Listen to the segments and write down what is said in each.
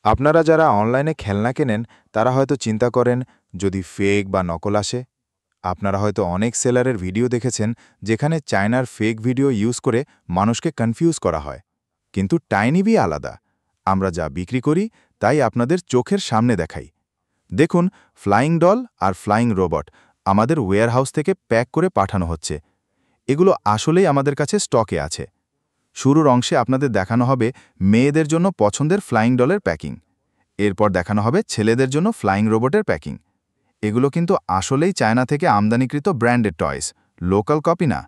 আপনারা যারা অনলাইনে খেলনা কেনেন তারা হয়তো চিন্তা করেন যদি ফেক বা নকল আসে। আপনারা হয়তো অনেক সেলারের ভিডিও দেখেছেন যেখানে চায়নার ফেক ভিডিও ইউজ করে মানুষকে কনফিউজ করা হয়। কিন্তু টাইনিবি আলাদা। আমরা যা বিক্রি করি তাই আপনাদের চোখের সামনে দেখাই। দেখুন, flying doll are flying robot আমাদের ওয়্যারহাউস থেকে প্যাক করে পাঠানো হচ্ছে। এগুলো আসলেই আমাদের কাছে স্টকে আছে। শুরুর অংশে আপনাদের দেখানো হবে মেয়েদের জন্য পছন্দের ফ্লাইং ডলের প্যাকিং। এরপর দেখানো হবে ছেলেদের জন্য ফ্লাইং রোবটের প্যাকিং। এগুলো কিন্তু আসলেই চায়না থেকে আমদানিকৃত ব্র্যান্ডেড টয়স, লোকাল কপি না।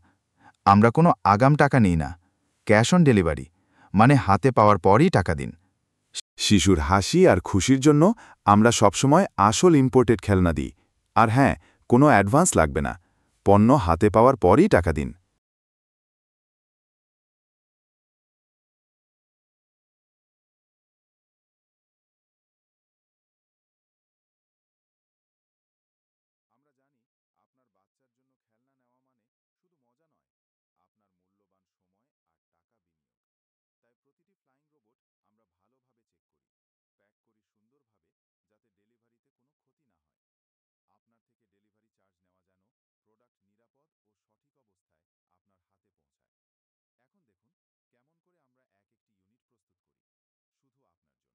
আমরা কোনো আগাম টাকা নিই না, ক্যাশ অন ডেলিভারি, মানে হাতে পাওয়ার পরই টাকা দিন। শিশুর হাসি আর খুশির জন্য আমরা সবসময় আসল ইম্পোর্টেড খেলনা দিই। আর হ্যাঁ, কোনো অ্যাডভান্স লাগবে না, পণ্য হাতে পাওয়ার পরই টাকা দিন। আমরা জানি আপনার বাচ্চার জন্য খেলনা নেওয়া মানে শুধু মজা নয়, আপনার মূল্যবান সময় আর টাকা বিনিয়োগ। তাই প্রতিটি ফ্লাইং রোবট আমরা ভালোভাবে চেক করি, প্যাক করি সুন্দরভাবে, যাতে ডেলিভারিতে কোনো ক্ষতি না হয়। আপনার থেকে ডেলিভারি চার্জ নেওয়া যেন প্রোডাক্ট নিরাপদ ও সঠিক অবস্থায় আপনার হাতে পৌঁছায়। এখন দেখুন কেমন করে আমরা এক একটি ইউনিট প্রস্তুত করি, শুধু আপনার জন্য।